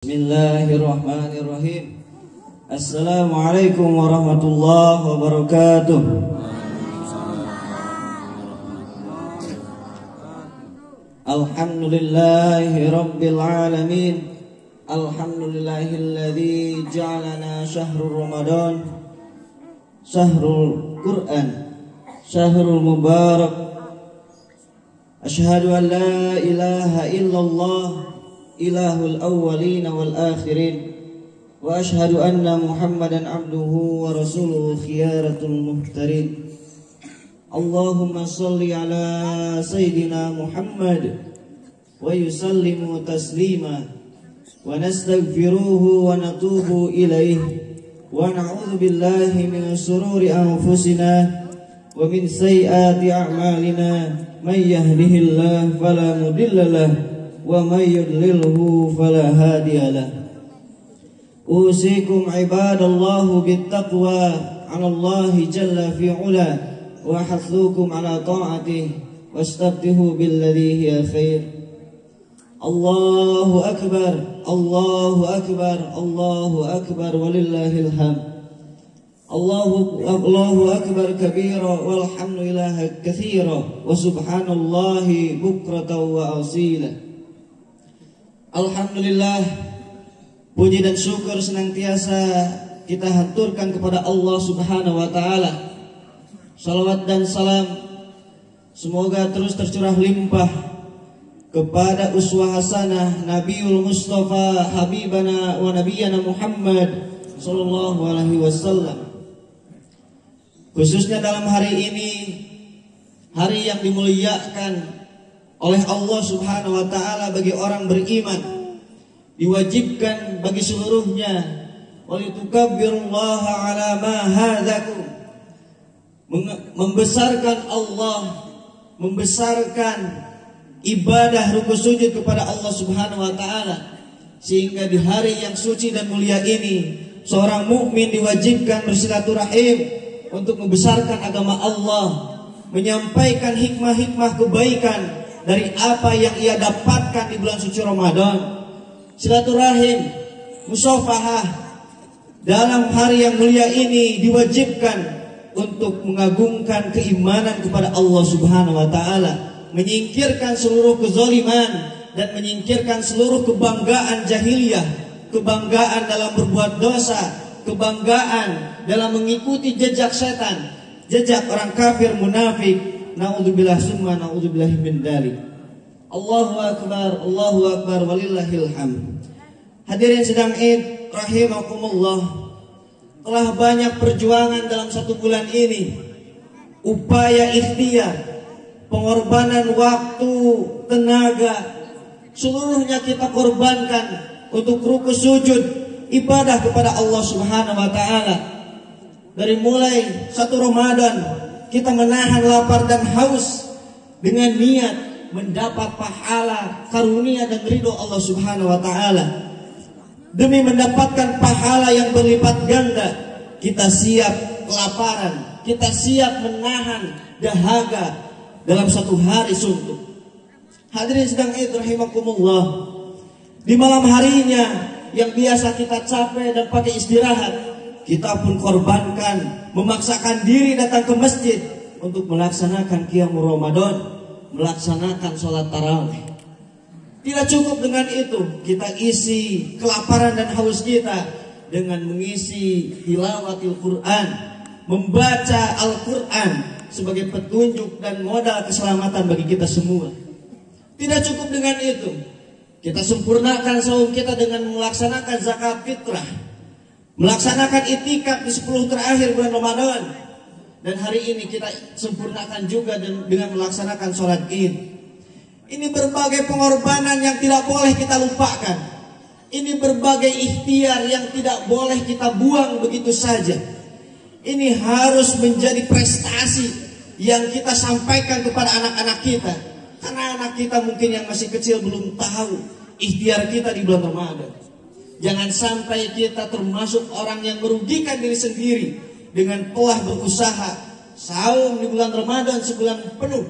Bismillahirrahmanirrahim. Assalamualaikum warahmatullahi wabarakatuh. Alhamdulillahi rabbil alamin. Alhamdulillahilladzi ja'alana syahrul ramadan, syahrul quran, syahrul mubarak. Asyhadu an la ilaha illallah, ilahul awwalin wal akhirin, wa ashhadu anna Muhammadan abduhu wa rasuluhu khiyaratul muhtarin. Allahumma salli ala sayyidina Muhammad wa yusallimu taslima, wa nastaghfiruhu wa natubu ilaih, wa na'udzu billahi min shururi anfusina wa min sayyiati a'malina. May yahdihillahu fala mudilla lahu wa may yudlilhu fala hadiyalah. Usikum ibadallahu bittaqwa 'ala Allahi jalla fi 'ula, wa hathukum 'ala ta'atihi wastabtihu billadhi hiya khair. Allahu akbar, Allahu akbar, Allahu akbar, walillahil hamd. Allahu akbar kabira, walhamdulillahi katsira, wa subhanallahi bukratan wa asila. Alhamdulillah, puji dan syukur senantiasa kita haturkan kepada Allah Subhanahu wa taala. Salawat dan salam semoga terus tercurah limpah kepada uswah hasanah Nabiul Mustafa Habibana wa Nabiyana Muhammad sallallahu alaihi wasallam. Khususnya dalam hari ini, hari yang dimuliakan oleh Allah Subhanahu wa taala bagi orang beriman, diwajibkan bagi seluruhnya walitukabbirullaha ala ma hadakum, membesarkan Allah, membesarkan ibadah rukun sujud kepada Allah Subhanahu wa taala, sehingga di hari yang suci dan mulia ini seorang mukmin diwajibkan bersilaturahim untuk membesarkan agama Allah, menyampaikan hikmah-hikmah kebaikan dari apa yang ia dapatkan di bulan suci Ramadan. Silaturahim, musafahah dalam hari yang mulia ini diwajibkan untuk mengagungkan keimanan kepada Allah Subhanahu wa taala, menyingkirkan seluruh kezaliman dan menyingkirkan seluruh kebanggaan jahiliyah, kebanggaan dalam berbuat dosa, kebanggaan dalam mengikuti jejak setan, jejak orang kafir munafik. Na'udzubillah summa na'udzubillah min dzalik. Allahu akbar, Allahu akbar, walillahil hamd. Hadirin sidang Id rahimakumullah, telah banyak perjuangan dalam satu bulan ini, upaya ikhtiar, pengorbanan waktu, tenaga, seluruhnya kita korbankan untuk rukun sujud ibadah kepada Allah Subhanahu wa taala. Dari mulai 1 Ramadan kita menahan lapar dan haus dengan niat mendapat pahala, karunia dan ridho Allah Subhanahu wa taala. Demi mendapatkan pahala yang berlipat ganda, kita siap kelaparan, kita siap menahan dahaga dalam satu hari suntuk. Hadirin sedang rahimakumullah, di malam harinya yang biasa kita capek dan pakai istirahat, kita pun korbankan, memaksakan diri datang ke masjid untuk melaksanakan qiyamul Ramadan, melaksanakan sholat tarawih. Tidak cukup dengan itu, kita isi kelaparan dan haus kita dengan mengisi tilawatil Quran, membaca Al-Quran sebagai petunjuk dan modal keselamatan bagi kita semua. Tidak cukup dengan itu, kita sempurnakan saum kita dengan melaksanakan zakat fitrah, melaksanakan itikaf di 10 terakhir bulan Ramadan, dan hari ini kita sempurnakan juga dengan melaksanakan sholat Id. Ini berbagai pengorbanan yang tidak boleh kita lupakan. Ini berbagai ikhtiar yang tidak boleh kita buang begitu saja. Ini harus menjadi prestasi yang kita sampaikan kepada anak-anak kita, karena anak kita mungkin yang masih kecil belum tahu ikhtiar kita di bulan Ramadan. Jangan sampai kita termasuk orang yang merugikan diri sendiri dengan telah berusaha saum di bulan Ramadan sebulan penuh,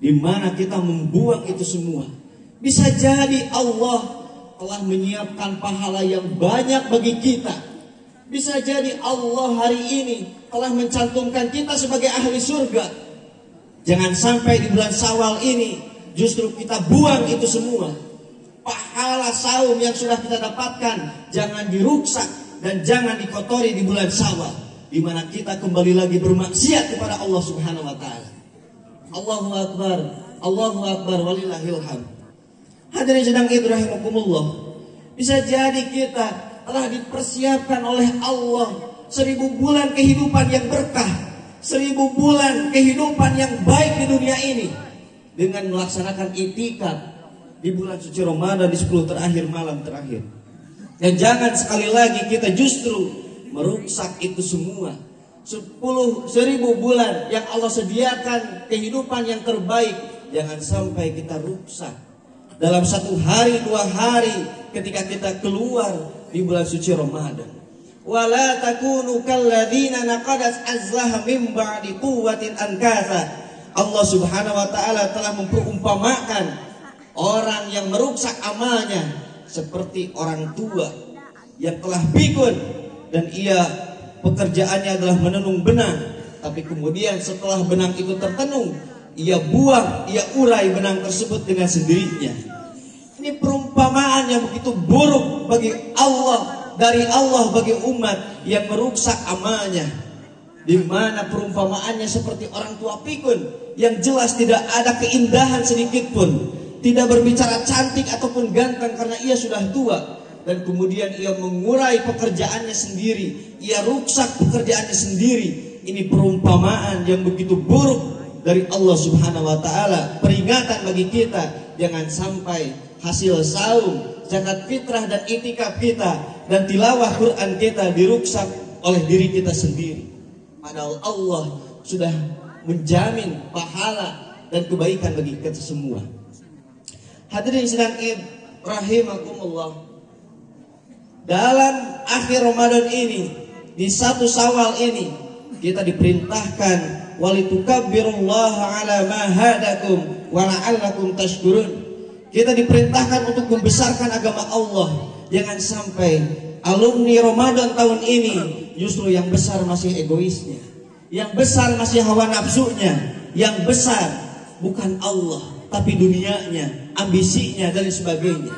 di mana kita membuang itu semua. Bisa jadi Allah telah menyiapkan pahala yang banyak bagi kita. Bisa jadi Allah hari ini telah mencantumkan kita sebagai ahli surga. Jangan sampai di bulan Syawal ini justru kita buang itu semua. Pahala saum yang sudah kita dapatkan jangan diruksak dan jangan dikotori di bulan Syawal, di mana kita kembali lagi bermaksiat kepada Allah Subhanahu wa taala. Allahu akbar, Allahu akbar, walillahil hamd. Hadirin sedang rahimakumullah. Bisa jadi kita telah dipersiapkan oleh Allah 1000 bulan kehidupan yang berkah, 1000 bulan kehidupan yang baik di dunia ini, dengan melaksanakan itikaf di bulan suci Ramadan di 10 terakhir, malam terakhir. Dan jangan sekali lagi kita justru merusak itu semua. 10.000 bulan yang Allah sediakan kehidupan yang terbaik, jangan sampai kita rusak dalam 1 hari 2 hari ketika kita keluar di bulan suci Ramadan. Wala takunu kalladzina naqadat azlaha min ba'di quwwatin ankatha. Allah Subhanahu wa taala telah memperumpamakan orang yang merusak amalnya seperti orang tua yang telah pikun dan ia pekerjaannya adalah menenung benang, tapi kemudian setelah benang itu tertenung, ia buang, ia urai benang tersebut dengan sendirinya. Ini perumpamaan yang begitu buruk bagi Allah, dari Allah bagi umat yang merusak amalnya. Di mana perumpamaannya seperti orang tua pikun yang jelas tidak ada keindahan sedikit pun, tidak berbicara cantik ataupun ganteng karena ia sudah tua, dan kemudian ia mengurai pekerjaannya sendiri, ia rusak pekerjaannya sendiri. Ini perumpamaan yang begitu buruk dari Allah Subhanahu wa taala. Peringatan bagi kita, jangan sampai hasil saum, zakat fitrah dan itikaf kita dan tilawah Quran kita diruksak oleh diri kita sendiri. Padahal Allah sudah menjamin pahala dan kebaikan bagi kita semua. Hadirin sedang rahimakumullah. Dalam akhir Ramadan ini, di 1 Syawal ini, kita diperintahkan walitukabbirullaha ala ma hadakum wa la'allakum tashkurun. Kita diperintahkan untuk membesarkan agama Allah. Jangan sampai alumni Ramadan tahun ini justru yang besar masih egoisnya, yang besar masih hawa nafsunya, yang besar bukan Allah tapi dunianya, ambisinya dan sebagainya.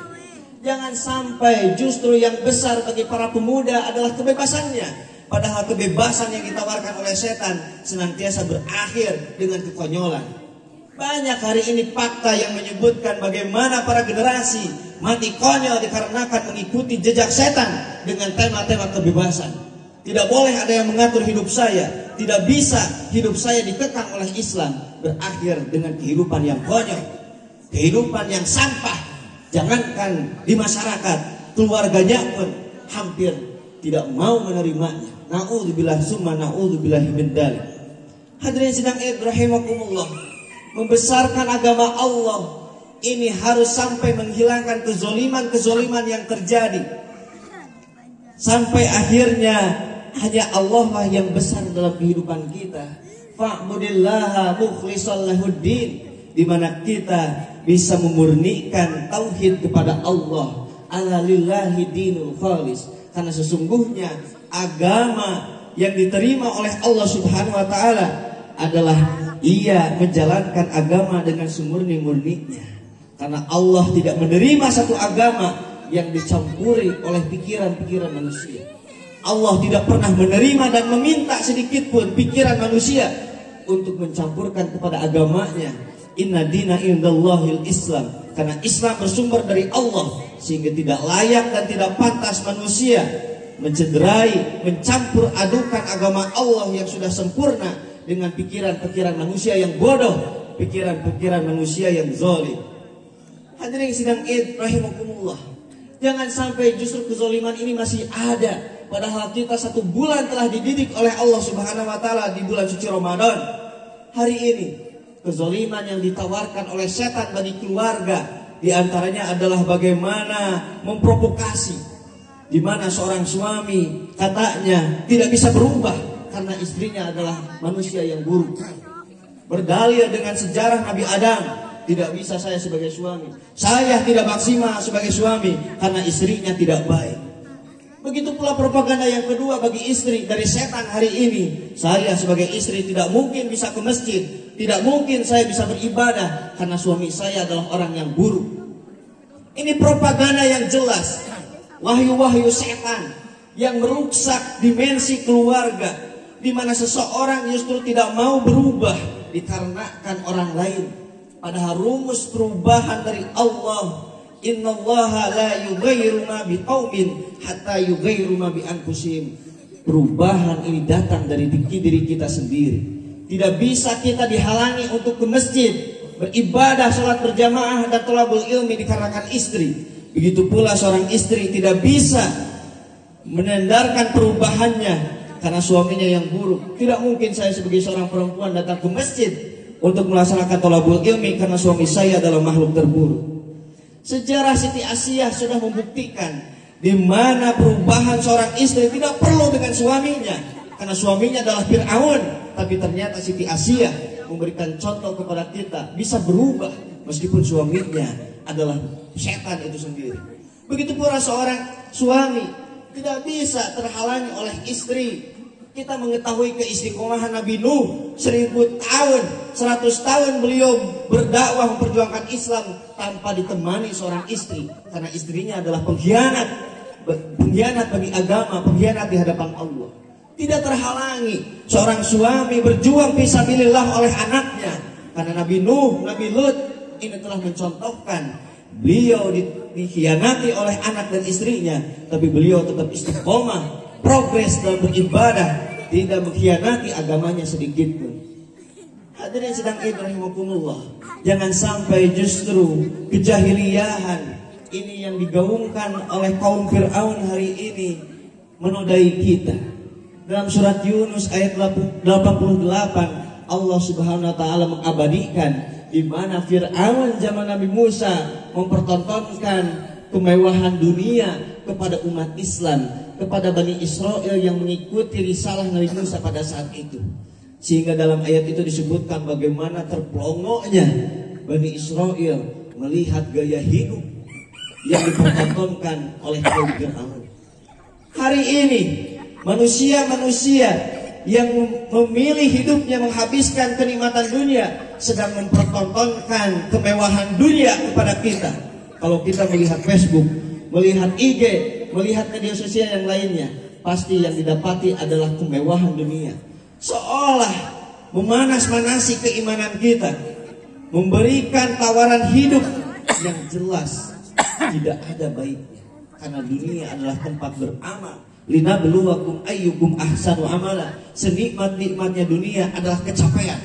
Jangan sampai justru yang besar bagi para pemuda adalah kebebasannya, padahal kebebasan yang ditawarkan oleh setan senantiasa berakhir dengan kekonyolan. Banyak hari ini fakta yang menyebutkan bagaimana para generasi mati konyol dikarenakan mengikuti jejak setan dengan tema-tema kebebasan. Tidak boleh ada yang mengatur hidup saya, tidak bisa hidup saya dikekang oleh Islam. Berakhir dengan kehidupan yang konyol, kehidupan yang sampah. Jangankan di masyarakat, keluarganya pun hampir tidak mau menerimanya. Na'udzubillah summa na'udzubillah min dzalik. Hadirin sidang rahimakumullah. Membesarkan agama Allah ini harus sampai menghilangkan kezoliman-kezoliman yang terjadi, sampai akhirnya hanya Allah lah yang besar dalam kehidupan kita. Fa'budillaha mukhlishan lahuddin, di mana kita bisa memurnikan tauhid kepada Allah. Ala lillahi dinul khalis, karena sesungguhnya agama yang diterima oleh Allah Subhanahu wa taala adalah ia menjalankan agama dengan semurni-murninya. Karena Allah tidak menerima satu agama yang dicampuri oleh pikiran-pikiran manusia. Allah tidak pernah menerima dan meminta sedikit pun pikiran manusia untuk mencampurkan kepada agamanya. Inna dina indallahil Islam. Karena Islam bersumber dari Allah, sehingga tidak layak dan tidak pantas manusia mencederai, mencampur adukan agama Allah yang sudah sempurna dengan pikiran-pikiran manusia yang bodoh, pikiran-pikiran manusia yang zalim. Hadirin sidang rahimakumullah. Jangan sampai justru kezaliman ini masih ada, padahal kita 1 bulan telah dididik oleh Allah Subhanahu wa taala di bulan suci Ramadan. Hari ini kezaliman yang ditawarkan oleh setan bagi keluarga, di antaranya adalah bagaimana memprovokasi, di mana seorang suami katanya tidak bisa berubah karena istrinya adalah manusia yang buruk. Berdalil dengan sejarah Nabi Adam, tidak bisa saya sebagai suami. Saya tidak maksimal sebagai suami karena istrinya tidak baik. Begitu pula propaganda yang kedua bagi istri dari setan hari ini. Saya sebagai istri tidak mungkin bisa ke masjid, tidak mungkin saya bisa beribadah karena suami saya adalah orang yang buruk. Ini propaganda yang jelas, wahyu-wahyu setan yang merusak dimensi keluarga, di mana seseorang justru tidak mau berubah dikarenakan orang lain. Padahal rumus perubahan dari Allah, innallaha la yughayyiru ma biqaumin hatta yughayyiru ma bi anfusihim. Perubahan ini datang dari diri kita sendiri. Tidak bisa kita dihalangi untuk ke masjid, beribadah, sholat berjamaah dan thalabul ilmi dikarenakan istri. Begitu pula seorang istri tidak bisa menandarkan perubahannya karena suaminya yang buruk. Tidak mungkin saya sebagai seorang perempuan datang ke masjid untuk melaksanakan thalabul ilmi karena suami saya adalah makhluk terburuk. Sejarah Siti Asiyah sudah membuktikan di mana perubahan seorang istri tidak perlu dengan suaminya karena suaminya adalah Fir'aun, tapi ternyata Siti Asiyah memberikan contoh kepada kita bisa berubah meskipun suaminya adalah setan itu sendiri. Begitu pula seorang suami tidak bisa terhalangi oleh istri. Kita mengetahui keistiqomahan Nabi Nuh 1000 tahun, 100 tahun beliau berdakwah memperjuangkan Islam tanpa ditemani seorang istri karena istrinya adalah pengkhianat bagi agama, pengkhianat di hadapan Allah. Tidak terhalangi seorang suami berjuang fisabilillah oleh anaknya karena Nabi Nuh, Nabi Lut ini telah mencontohkan beliau dikhianati oleh anak dan istrinya, tapi beliau tetap istiqomah, progres dalam beribadah, tidak mengkhianati agamanya sedikit pun. Hadirin sedang rahimakumullah, jangan sampai justru kejahiliahan ini yang digaungkan oleh kaum Fir'aun hari ini menodai kita. Dalam surat Yunus ayat 88 Allah Subhanahu wa taala mengabadikan di mana Fir'aun zaman Nabi Musa mempertontonkan kemewahan dunia kepada umat Islam, kepada Bani Israel yang mengikuti risalah Nabi Musa pada saat itu. Sehingga dalam ayat itu disebutkan bagaimana terpelongoknya Bani Israel melihat gaya hidup yang dipertontonkan oleh kaum Fir'aun. Hari ini manusia-manusia yang memilih hidupnya menghabiskan kenikmatan dunia sedang mempertontonkan kemewahan dunia kepada kita. Kalau kita melihat Facebook, melihat IG, melihat media sosial yang lainnya, pasti yang didapati adalah kemewahan dunia. Seolah memanas-manasi keimanan kita, memberikan tawaran hidup yang jelas tidak ada baiknya. Karena dunia adalah tempat beramal. Linabluwakum ayyukum ahsanu amala. Senikmat-nikmatnya dunia adalah kecapean.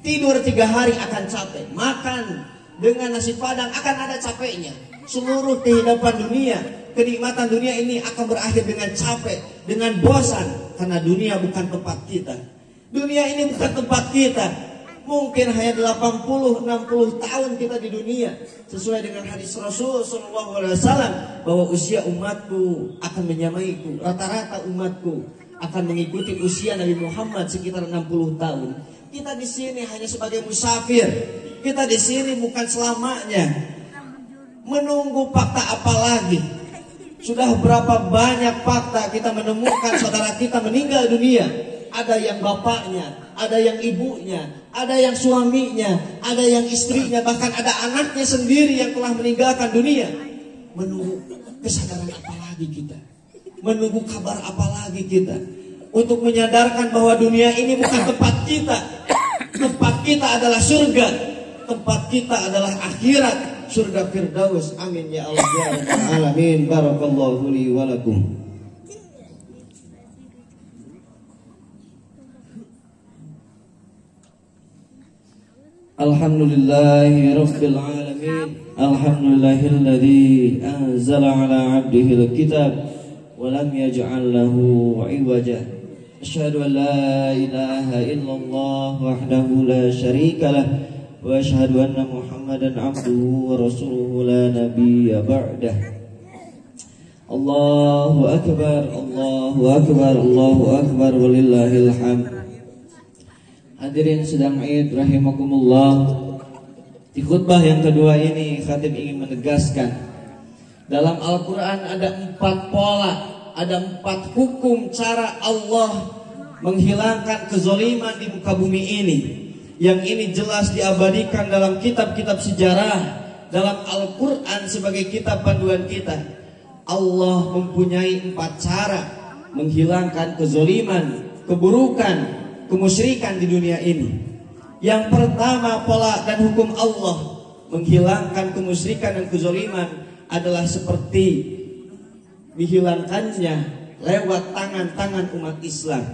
Tidur 3 hari akan capek, makan dengan nasi padang akan ada capeknya. Seluruh kehidupan dunia, kenikmatan dunia ini akan berakhir dengan capek, dengan bosan. Karena dunia bukan tempat kita. Dunia ini bukan tempat kita. Mungkin hanya 80-60 tahun kita di dunia, sesuai dengan hadis Rasul SAW bahwa usia umatku akan menyamaiku. Rata-rata umatku akan mengikuti usia Nabi Muhammad sekitar 60 tahun. Kita di sini hanya sebagai musafir. Kita di sini bukan selamanya. Menunggu fakta apa lagi? Sudah berapa banyak fakta kita menemukan saudara kita meninggal dunia. Ada yang bapaknya, ada yang ibunya, ada yang suaminya, ada yang istrinya, bahkan ada anaknya sendiri yang telah meninggalkan dunia. Menunggu kesadaran apa lagi kita? Menunggu kabar apa lagi kita? Untuk menyadarkan bahwa dunia ini bukan tempat kita. Tempat kita adalah surga. Tempat kita adalah akhirat, surga Firdaus. Amin ya Allah ya Rabbal alamin. Barakallahu li wa lakum. Alhamdulillahi Rabbil Alamin. Alhamdulillahilladzi anzala ala abdihil kitab wa lam yaj'al lahu 'iwaja. Asyhadu an la ilaha illallah wahdahu la syarika lah wa asyhadu anna Muhammadan 'abduhu wa rasuluhu la nabiyya ba'dah. Allahu akbar, Allahu akbar, Allahu akbar walillahil hamd. Hadirin sedang Id rahimakumullah. Di khutbah yang kedua ini khatib ingin menegaskan, dalam Al-Quran ada 4 pola, ada 4 hukum cara Allah menghilangkan kezaliman di muka bumi ini. Yang ini jelas diabadikan dalam kitab-kitab sejarah, dalam Al-Quran sebagai kitab panduan kita. Allah mempunyai 4 cara menghilangkan kezaliman, keburukan, kemusyrikan di dunia ini. Yang pertama, pola dan hukum Allah menghilangkan kemusyrikan dan kezaliman adalah seperti dihilangkannya lewat tangan-tangan umat Islam.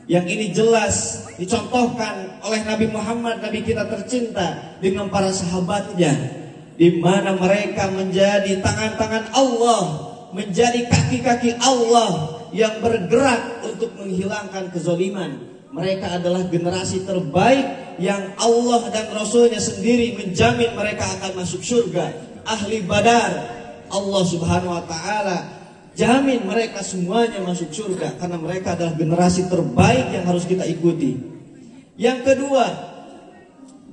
Yang ini jelas dicontohkan oleh Nabi Muhammad, Nabi kita tercinta, dengan para sahabatnya, di mana mereka menjadi tangan-tangan Allah, menjadi kaki-kaki Allah yang bergerak untuk menghilangkan kezaliman. Mereka adalah generasi terbaik yang Allah dan Rasulnya sendiri menjamin mereka akan masuk surga. Ahli Badar, Allah Subhanahu wa ta'ala jamin mereka semuanya masuk surga, karena mereka adalah generasi terbaik yang harus kita ikuti. Yang kedua,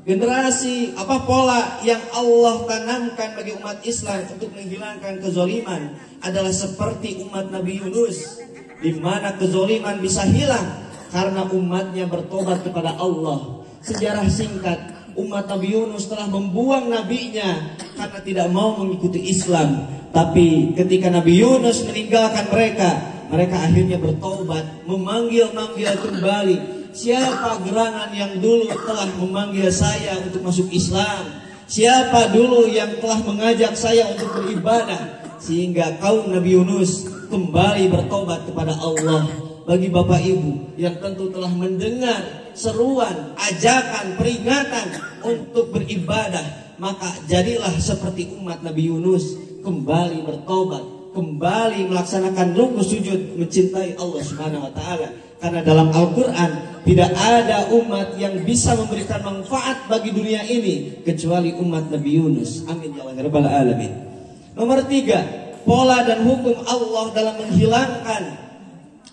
generasi pola yang Allah tanamkan bagi umat Islam untuk menghilangkan kezaliman adalah seperti umat Nabi Yunus, di mana kezaliman bisa hilang karena umatnya bertobat kepada Allah. Sejarah singkat, umat Nabi Yunus telah membuang nabinya karena tidak mau mengikuti Islam. Tapi ketika Nabi Yunus meninggalkan mereka, mereka akhirnya bertobat, memanggil-manggil kembali, siapa gerangan yang dulu telah memanggil saya untuk masuk Islam? Siapa dulu yang telah mengajak saya untuk beribadah? Sehingga kaum Nabi Yunus kembali bertobat kepada Allah. Bagi Bapak Ibu yang tentu telah mendengar seruan, ajakan, peringatan untuk beribadah, maka jadilah seperti umat Nabi Yunus, kembali bertobat, kembali melaksanakan rukun sujud, mencintai Allah Subhanahu wa ta'ala. Karena dalam Al-Quran tidak ada umat yang bisa memberikan manfaat bagi dunia ini kecuali umat Nabi Yunus. Amin ya rabbal alamin. Nomor 3, pola dan hukum Allah dalam menghilangkan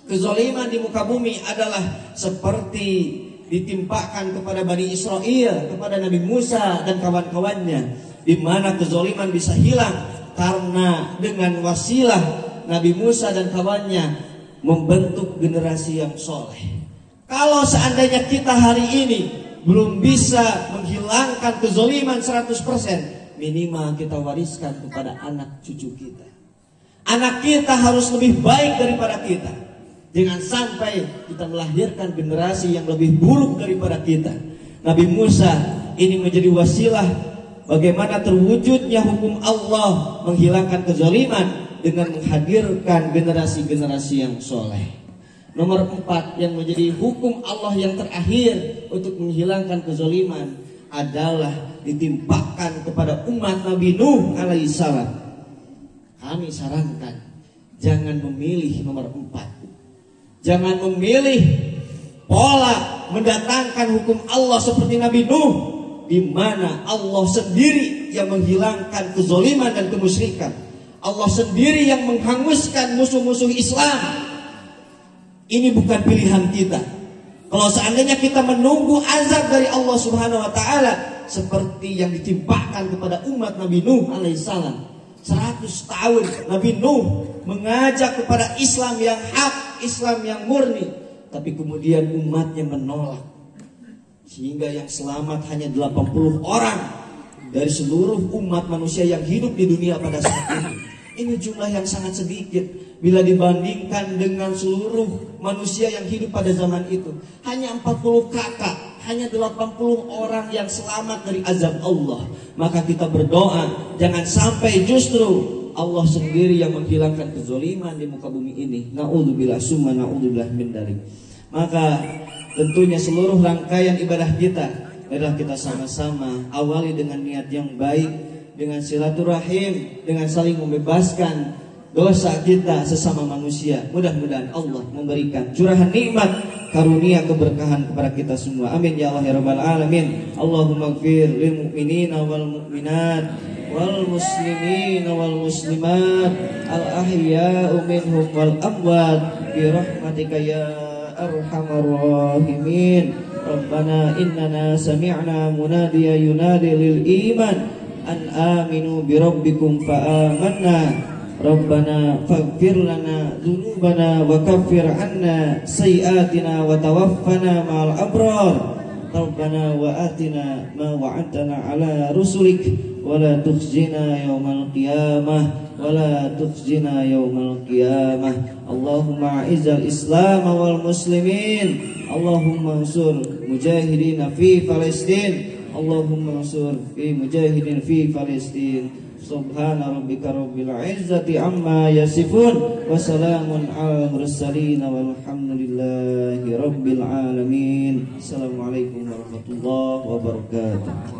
kezaliman di muka bumi adalah seperti ditimpakan kepada Bani Israel, kepada Nabi Musa dan kawan-kawannya, di mana kezaliman bisa hilang karena dengan wasilah Nabi Musa dan kawannya membentuk generasi yang soleh. Kalau seandainya kita hari ini belum bisa menghilangkan kezaliman 100%, minimal kita wariskan kepada anak cucu kita. Anak kita harus lebih baik daripada kita. Jangan sampai kita melahirkan generasi yang lebih buruk daripada kita. Nabi Musa ini menjadi wasilah bagaimana terwujudnya hukum Allah menghilangkan kezaliman dengan menghadirkan generasi-generasi yang soleh. Nomor 4, yang menjadi hukum Allah yang terakhir untuk menghilangkan kezaliman adalah ditimpakan kepada umat Nabi Nuh alaihissalam. Kami sarankan jangan memilih nomor 4. Jangan memilih pola mendatangkan hukum Allah seperti Nabi Nuh, di mana Allah sendiri yang menghilangkan kezaliman dan kemusyrikan. Allah sendiri yang menghanguskan musuh-musuh Islam. Ini bukan pilihan kita. Kalau seandainya kita menunggu azab dari Allah Subhanahu wa ta'ala seperti yang ditimpakan kepada umat Nabi Nuh alaihissalam, 100 tahun Nabi Nuh mengajak kepada Islam yang hak, Islam yang murni, tapi kemudian umatnya menolak, sehingga yang selamat hanya 80 orang dari seluruh umat manusia yang hidup di dunia pada saat itu. Ini jumlah yang sangat sedikit bila dibandingkan dengan seluruh manusia yang hidup pada zaman itu. Hanya 40 kakak, hanya 80 orang yang selamat dari azab Allah. Maka kita berdoa jangan sampai justru Allah sendiri yang menghilangkan kezaliman di muka bumi ini. Na'udzubillah summa na'udzubillah min dzalik. Maka tentunya seluruh rangkaian ibadah kita adalah kita sama-sama awali dengan niat yang baik, dengan silaturahim, dengan saling membebaskan dosa kita sesama manusia. Mudah-mudahan Allah memberikan curahan nikmat, karunia, keberkahan kepada kita semua. Amin ya Allah ya rabbal alamin. Allahumma ighfir lil mu'minina wal mu'minat wal muslimina wal muslimat al ahya'u minhum wal amwat bi rahmatika ya arhamar rahimin. Rabbana innana sami'na munadiya yunadi lil iman an aminu bi rabbikum fa amanna. Rabbana faghfir lana dzunubana wa kaffir 'anna sayyi'atina wa tawaffana ma'al abrar. Rabbana wa atina ma wa'adtana 'ala rusulik wa la tukhzina yawmal qiyamah wa la tukhzina yawmal qiyamah. Allahumma a'izzal Islam wal muslimin. Allahumma ansur mujahidin fi Palestin. Allahumma ansur fi mujahidin fi Palestin. Subhana rabbika rabbil izzati amma yasifun wa salamun alal mursalin walhamdulillahi rabbil alamin. Assalamualaikum warahmatullahi wabarakatuh.